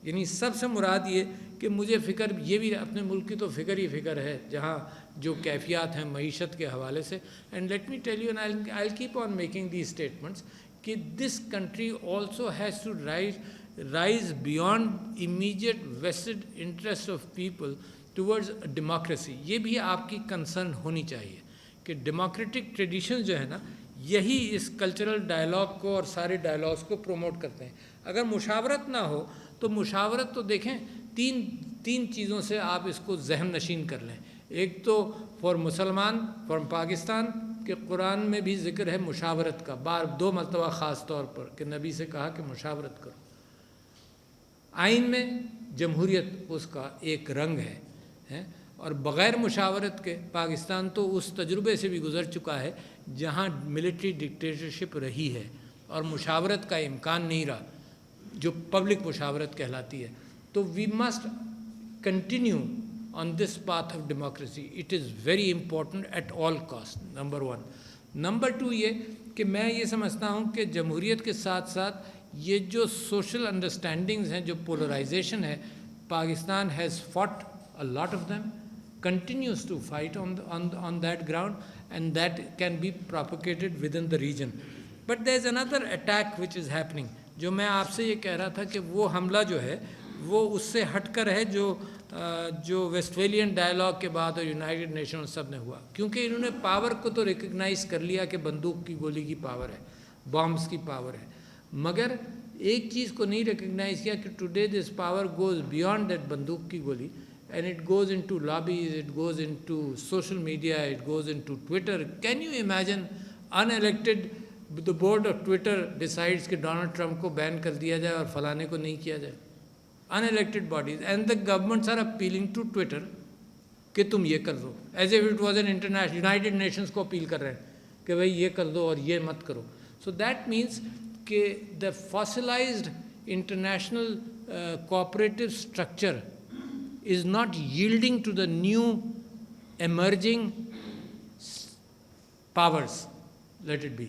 S1: یعنی سب سے مراد یہ کہ مجھے فکر یہ بھی اپنے ملک کی تو فکر ہی فکر ہے جہاں جو کیفیات ہیں معیشت کے حوالے سے. And let me tell you and I will keep on making these statements کہ this country also has to rise beyond immediate vested interest of people towards democracy. یہ بھی آپ کی کنسرن ہونی چاہیے کہ ڈیموکریٹک ٹریڈیشن جو ہے نا یہی اس کلچرل ڈائلاگ کو اور سارے ڈائلاگس کو پروموٹ کرتے ہیں. اگر مشاورت نہ ہو تو مشاورت تو دیکھیں تین چیزوں سے آپ اس کو ذہن نشین کر لیں. ایک تو فار مسلمان فار پاکستان کہ قرآن میں بھی ذکر ہے مشاورت کا 2 مرتبہ خاص طور پر کہ نبی سے کہا کہ مشاورت کرو. آئین میں جمہوریت اس کا ایک رنگ ہے اور بغیر مشاورت کے پاکستان تو اس تجربے سے بھی گزر چکا ہے جہاں ملٹری ڈکٹیٹرشپ رہی ہے اور مشاورت کا امکان نہیں رہا جو پبلک مشاورت کہلاتی ہے. تو we must continue on this path of democracy. It is very important at all cost. Number 1. Number 2 یہ کہ میں یہ سمجھتا ہوں کہ جمہوریت کے ساتھ ساتھ یہ جو سوشل انڈرسٹینڈنگز ہیں جو پولرائزیشن ہے Pakistan has fought a lot of them, continues to fight on that ground, and that can be propagated within the region. But there is another attack which is happening. جو میں آپ سے یہ کہہ رہا تھا کہ وہ حملہ جو ہے وہ اس سے ہٹ کر ہے جو ویسٹفیلین ڈائلاگ کے بعد اور یونائٹڈ نیشن سب نے ہوا. کیونکہ انہوں نے پاور کو تو ریکگنائز کر لیا کہ بندوق کی گولی کی پاور ہے, بامبس کی پاور ہے, مگر ایک چیز کو نہیں ریکگنائز کیا کہ today this power goes beyond that بندوق کی گولی. And it goes into lobbies, it goes into social media, it goes into Twitter. Can you imagine unelected, the board of Twitter decides کہ ڈونلڈ ٹرمپ کو بین کر دیا جائے اور فلانے کو نہیں کیا جائے. Unelected bodies and the governments are appealing to Twitter کہ تم یہ کر دو, as if it was an international United Nations کو اپیل کر رہے ہیں کہ بھائی یہ کر دو اور یہ مت کرو. So that means کہ the fossilized international cooperative structure is not yielding to the new emerging powers. Let it be.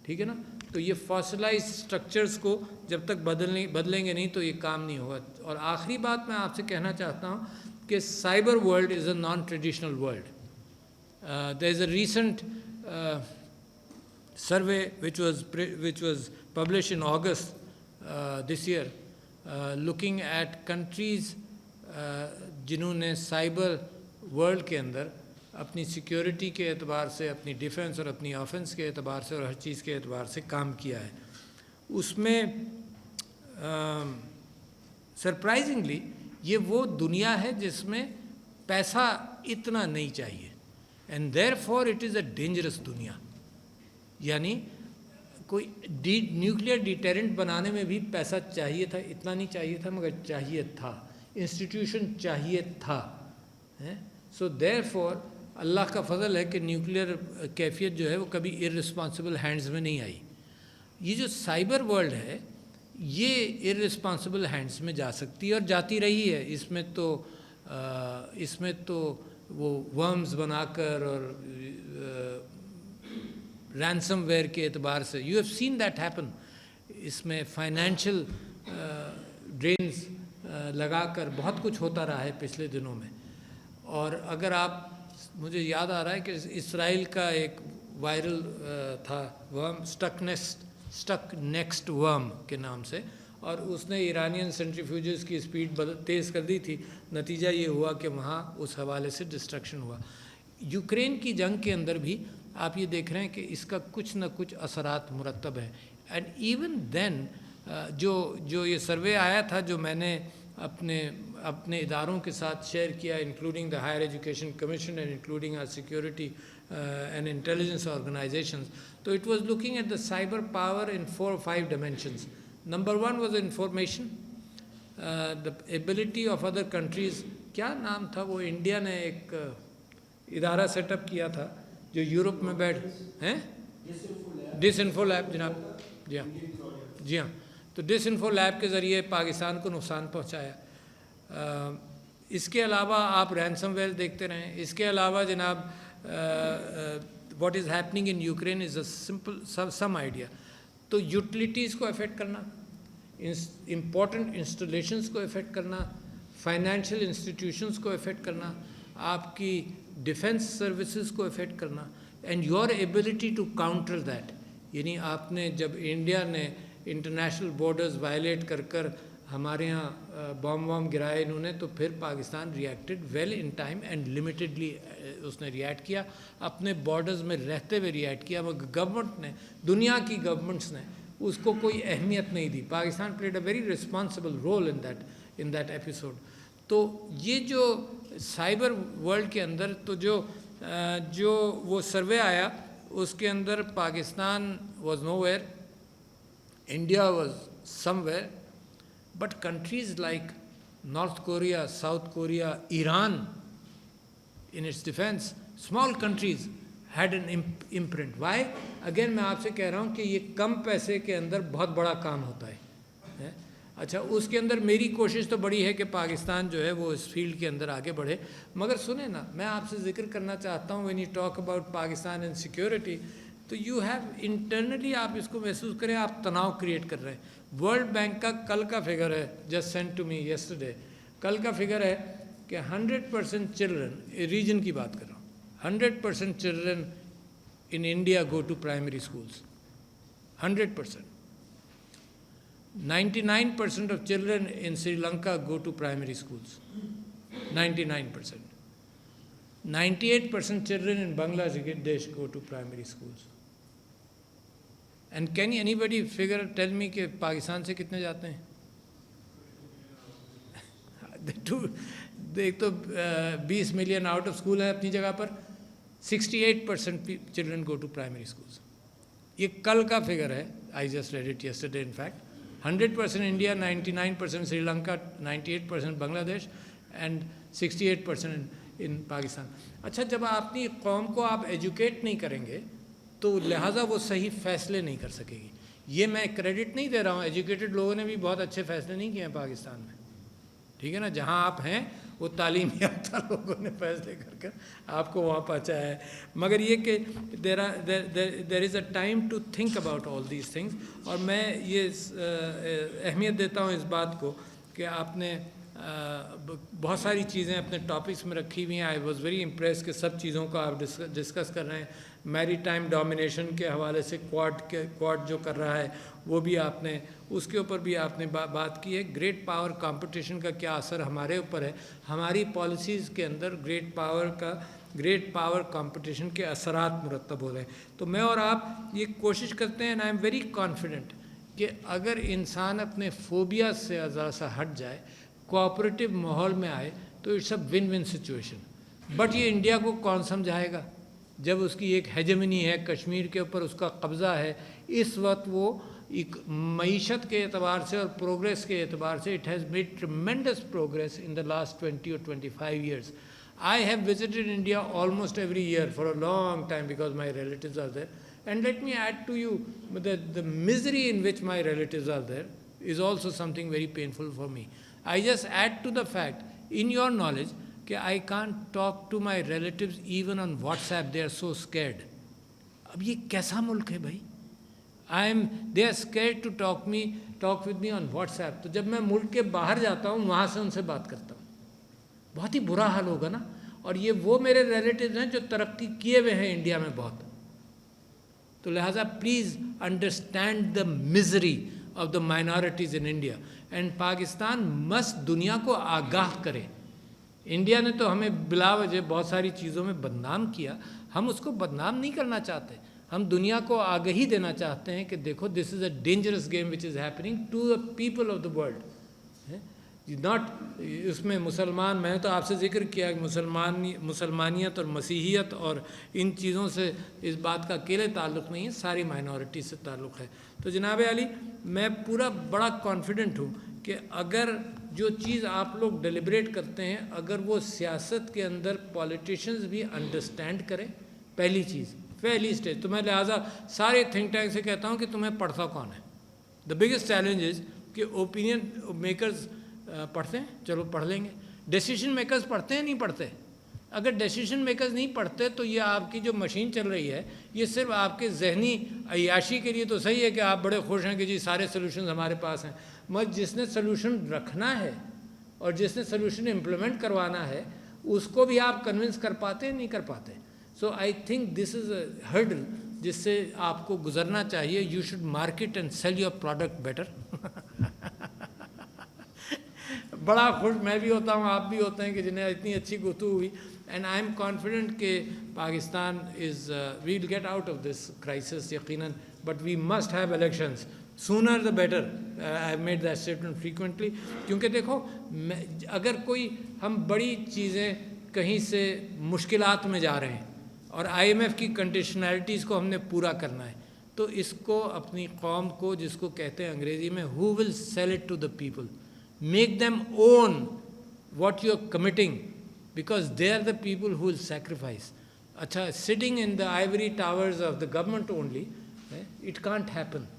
S1: ٹھیک ہے نا. تو یہ فاسلائز اسٹرکچرس کو جب تک بدلیں گے نہیں تو یہ کام نہیں ہوگا. اور آخری بات میں آپ سے کہنا چاہتا ہوں کہ cyber world is a naan traditional world. There is a recent survey which was published in August this year, looking at countries جنہوں نے سائبر ورلڈ کے اندر اپنی سیکیورٹی کے اعتبار سے, اپنی ڈیفنس اور اپنی آفنس کے اعتبار سے اور ہر چیز کے اعتبار سے کام کیا ہے. اس میں سرپرائزنگلی یہ وہ دنیا ہے جس میں پیسہ اتنا نہیں چاہیے, and therefore it is a dangerous دنیا. یعنی کوئی نیوکلیئر ڈیٹرنٹ بنانے میں بھی پیسہ چاہیے تھا, اتنا نہیں چاہیے تھا مگر چاہیے تھا, انسٹیٹیوشن چاہیے تھا. سو دیر فور اللہ کا فضل ہے کہ نیوکلیئر کیفیت جو ہے وہ کبھی ارسپانسبل ہینڈز میں نہیں آئی. یہ جو سائبر ورلڈ ہے یہ ارسپانسبل ہینڈز میں جا سکتی ہے اور جاتی رہی ہے. اس میں تو وہ ورمز بنا کر اور رینسم ویئر کے اعتبار سے you have seen that happen. اس میں فائنینشیل ڈرینز لگا کر بہت کچھ ہوتا رہا ہے پچھلے دنوں میں. اور اگر آپ, مجھے یاد آ رہا ہے کہ اسرائیل کا ایک وائرل تھا ورم, اسٹک نیکسٹ ورم کے نام سے, اور اس نے ایرانین سینٹریفیوجز کی اسپیڈ تیز کر دی تھی. نتیجہ یہ ہوا کہ وہاں اس حوالے سے ڈسٹرکشن ہوا. یوکرین کی جنگ کے اندر بھی آپ یہ دیکھ رہے ہیں کہ اس کا کچھ نہ کچھ اثرات مرتب ہیں. اینڈ ایون دین جو یہ سروے آیا تھا جو میں نے اپنے اپنے اداروں کے ساتھ شیئر کیا, including the higher education commission and including our security and intelligence organisations. تو it was looking at the cyber power in 4 or 5 dimensions. Number 1 was information, the ability of other countries. کیا نام تھا وہ, India نے ایک ادارہ set up کیا تھا جو یورپ میں ہیں, ڈس انفو لیب جناب. جی ہاں, جی ہاں. تو ڈس انفو لیب کے ذریعے پاکستان کو نقصان پہنچایا. اس کے علاوہ آپ رینسم ویئر دیکھتے رہیں. اس کے علاوہ جناب what is happening in Ukraine is a simple some idea. تو یوٹیلیٹیز کو افیکٹ کرنا, امپورٹنٹ انسٹالیشنز کو افیکٹ کرنا, فائنینشیل انسٹیٹیوشنز کو افیکٹ کرنا, آپ کی ڈیفنس سروسز کو افیکٹ کرنا, and your ability to counter that. یعنی آپ نے جب انڈیا نے انٹرنیشنل بارڈرز وائلیٹ کر ہمارے ہاں بام گرائے انہوں نے, تو پھر Pakistan reacted well in time and limitedly اس نے ریئیکٹ کیا, اپنے بارڈرز میں رہتے ہوئے ریئیکٹ کیا. مگر گورنمنٹ نے, دنیا کی گورنمنٹس نے اس کو کوئی اہمیت نہیں دی. Pakistan played a very responsible role in that episode. تو یہ جو سائبر ورلڈ کے اندر تو جو وہ سروے آیا اس کے اندر Pakistan was nowhere, India was somewhere, but countries like North Korea, South Korea, Iran in its defense, small countries had an imprint. Why? Again میں آپ سے کہہ رہا ہوں کہ یہ کم پیسے کے اندر بہت بڑا کام ہوتا ہے. اچھا, اس کے اندر میری کوشش تو بڑی ہے کہ پاکستان جو ہے وہ اس فیلڈ کے اندر آگے بڑھے. مگر سنیں نا, میں آپ سے ذکر کرنا چاہتا ہوں when you talk about Pakistan and security, تو you have internally آپ اس کو محسوس کریں, آپ تناؤ کریٹ کر رہے ہیں. ورلڈ بینک کا کل کا فگر ہے, just sent to me yesterday, کل کا فگر ہے کہ 100% چلڈرن, ریجن کی بات کر رہا ہوں, 100% children in India go to primary schools. 100%. 99% of children in Sri Lanka go to primary schools. 99%. 98% children in Bangladesh go to primary schools. And can anybody tell me کہ پاکستان سے کتنے جاتے ہیں؟ ایک تو 20 ملین آؤٹ آف اسکول ہے اپنی جگہ پر, 68% children go to primary schools. یہ کل کا فگر ہے, I just read it yesterday in fact. 100% India, 99% Sri Lanka, 98% Bangladesh and 68% ان پاکستان. اچھا, جب آپ اپنی قوم کو آپ ایجوکیٹ نہیں کریں گے تو لہٰذا وہ صحیح فیصلے نہیں کر سکے گی. یہ میں کریڈٹ نہیں دے رہا ہوں, ایجوکیٹڈ لوگوں نے بھی بہت اچھے فیصلے نہیں کیے ہیں پاکستان میں, ٹھیک ہے نا. جہاں آپ ہیں وہ تعلیم یافتہ لوگوں نے فیصلے کر آپ کو وہاں پہنچایا ہے. مگر یہ کہ there is a time to think about all these things. اور میں یہ اہمیت دیتا ہوں اس بات کو کہ آپ نے بہت ساری چیزیں اپنے ٹاپکس میں رکھی ہوئی ہیں. آئی واز ویری امپریس کہ سب چیزوں کو آپ ڈسکس کر رہے ہیں. میری ٹائم ڈومینیشن کے حوالے سے کوارڈ جو کر رہا ہے وہ بھی آپ نے, اس کے اوپر بھی آپ نے بات کی ہے. گریٹ پاور کمپٹیشن کا کیا اثر ہمارے اوپر ہے, ہماری پالیسیز کے اندر گریٹ پاور کمپٹیشن کے اثرات مرتب ہو رہے ہیں. تو میں اور آپ یہ کوشش کرتے ہیں, and I am very confident کہ اگر انسان اپنے فوبیا سے ذرا سا ہٹ جائے, کوآپریٹو ماحول میں آئے, تو it's a win win situation. بٹ یہ انڈیا کو کون سمجھائے گا جب اس کی ایک ہیجمنی ہے, کشمیر کے اوپر اس کا قبضہ ہے. اس وقت وہ ایک معیشت کے اعتبار سے اور پروگریس کے اعتبار سے it has made tremendous progress in the last 20 or 25 years. I have visited India almost every year for a long time because my relatives are there. And let me add to you that the misery in which my relatives are there is also something very painful for me. I just add to the fact, in your knowledge, کہ I can't talk to my relatives even on WhatsApp. They are so scared. اب یہ کیسا ملک ہے بھائی؟ They are scared to talk with me on WhatsApp. تو جب میں ملک کے باہر جاتا ہوں وہاں سے ان سے بات کرتا ہوں. بہت ہی برا حال ہوگا نا. اور یہ وہ میرے ریلیٹیوز ہیں جو ترقی کیے ہوئے ہیں انڈیا میں بہت. تو لہٰذا please understand the misery of the minorities in India. And Pakistan مست دنیا کو آگاہ کرے. انڈیا نے تو ہمیں بلا وجہ بہت ساری چیزوں میں بدنام کیا, ہم اس کو بدنام نہیں کرنا چاہتے. ہم دنیا کو آگہی دینا چاہتے ہیں کہ دیکھو, this is a dangerous game which is happening to the people of the world. Not اس میں مسلمان، میں تو آپ سے ذکر کیا کہ مسلمانیت اور مسیحیت اور ان چیزوں سے اس بات کا اکیلے تعلق نہیں ہے، ساری مائنورٹی سے تعلق ہے. تو جناب علی میں پورا بڑا کانفیڈنٹ ہوں کہ اگر جو چیز آپ لوگ ڈیلیبریٹ کرتے ہیں اگر وہ سیاست کے اندر پولیٹیشنز بھی انڈرسٹینڈ کریں، پہلی اسٹیج، تو میں لہٰذا سارے تھنک ٹینک سے کہتا ہوں کہ تمہیں پڑھتا کون ہے. دا بگیسٹ چیلنج از کہ اوپینین میکرز پڑھتے ہیں، چلو پڑھ لیں گے. ڈیسیشن میکرز پڑھتے ہیں نہیں پڑھتے؟ اگر ڈیسیشن میکرز نہیں پڑھتے تو یہ آپ کی جو مشین چل رہی ہے یہ صرف آپ کے ذہنی عیاشی کے لیے تو صحیح ہے کہ آپ بڑے خوش ہیں کہ جی سارے سلوشنز ہمارے پاس ہیں، مگر جس نے سلوشن رکھنا ہے اور جس نے سلوشن امپلیمنٹ کروانا ہے اس کو بھی آپ کنونس کر پاتے نہیں کر پاتے. سو I think this is a hurdle جس سے آپ کو گزرنا چاہیے. You should market and sell your product better. بڑا خوش میں بھی ہوتا ہوں، آپ بھی ہوتے ہیں کہ جنہیں اتنی اچھی گفتگو ہوئی. اینڈ آئی ایم کانفیڈنٹ کہ Pakistan we will get out of this crisis یقیناً، but we must have elections sooner the better. I made that statement frequently. کیونکہ دیکھو اگر کوئی ہم بڑی چیزیں کہیں سے مشکلات میں جا رہے ہیں اور IMF کی کنڈیشنلٹیز کو ہم نے پورا کرنا ہے تو اس کو اپنی قوم کو، جس کو کہتے ہیں انگریزی میں who will sell it to the people, make them own what you are committing because they are the people who will sacrifice. اچھا sitting in the ivory towers of the government only, it can't happen.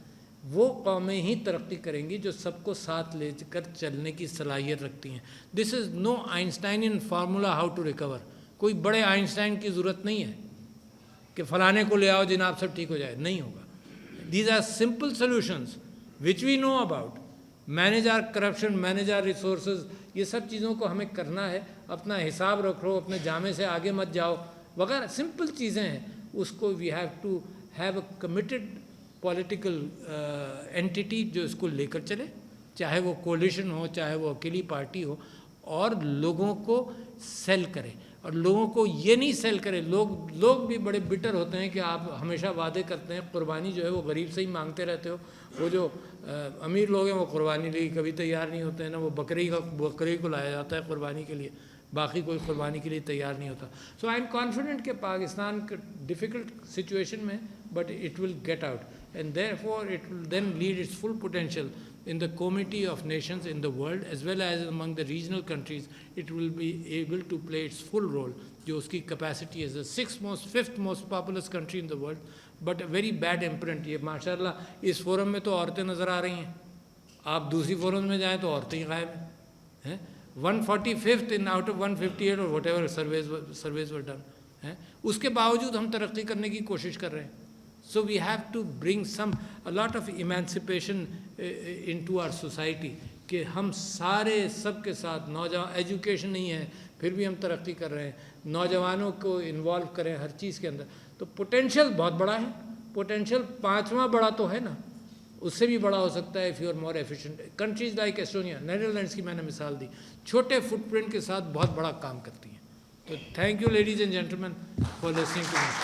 S1: وہ قومیں ہی ترقی کریں گی جو سب کو ساتھ لے کر چلنے کی صلاحیت رکھتی ہیں. This is no Einstein formula how to recover. کوئی بڑے آئنسٹائن کی ضرورت نہیں ہے کہ فلانے کو لے آؤ جناب سب ٹھیک ہو جائے، نہیں ہوگا. These are simple solutions which we know about. Manage our corruption, manage our resources, یہ سب چیزوں کو ہمیں کرنا ہے. اپنا حساب رکھو، اپنے جامے سے آگے مت جاؤ وغیرہ سمپل چیزیں ہیں. اس کو we have to have a committed political entity جو اس کو لے کر چلے، چاہے وہ کولیشن ہو چاہے وہ اکیلی پارٹی ہو، اور لوگوں کو سیل کرے. اور لوگوں کو یہ نہیں سیل کرے، لوگ بھی بڑے بٹر ہوتے ہیں کہ آپ ہمیشہ وعدے کرتے ہیں، قربانی جو ہے وہ غریب سے ہی مانگتے رہتے ہو. وہ جو امیر لوگ ہیں وہ قربانی لیے کبھی تیار نہیں ہوتے ہیں نا. وہ بکری کو لایا جاتا ہے قربانی کے لیے، باقی کوئی قربانی کے لیے تیار نہیں ہوتا. سو آئی ایم کانفیڈنٹ کہ پاکستان ڈیفیکلٹ سچویشن میں but it will get out. And therefore it will then lead its full potential in the community of nations in the world as well as among the regional countries. It will be able to play its full role. جو اس کی capacity is the fifth most populous country in the world, but a very bad imprint. یہ ماشاءاللہ اس forum میں تو عورتیں نظر آ رہی ہیں، آپ دوسری فورم میں جائیں تو عورتیں ہی غائب ہیں. 145th in out of 158 or whatever surveys were done. اس کے باوجود ہم ترقی کرنے کی کوشش کر رہے ہیں. So we have to bring a lot of emancipation into our society کہ ہم سب کے ساتھ نوجوان، ایجوکیشن نہیں ہے پھر بھی ہم ترقی کر رہے ہیں، نوجوانوں کو انوالو کریں ہر چیز کے اندر. تو پوٹینشیل بہت بڑا ہے. پوٹینشیل 5واں بڑا تو ہے نا، اس سے بھی بڑا ہو سکتا ہے if you are more efficient. Countries like Estonia, Netherlands کی میں نے مثال دی، چھوٹے فٹ پرنٹ کے ساتھ بہت بڑا کام کرتی ہیں. تو thank you ladies and gentlemen for listening to me.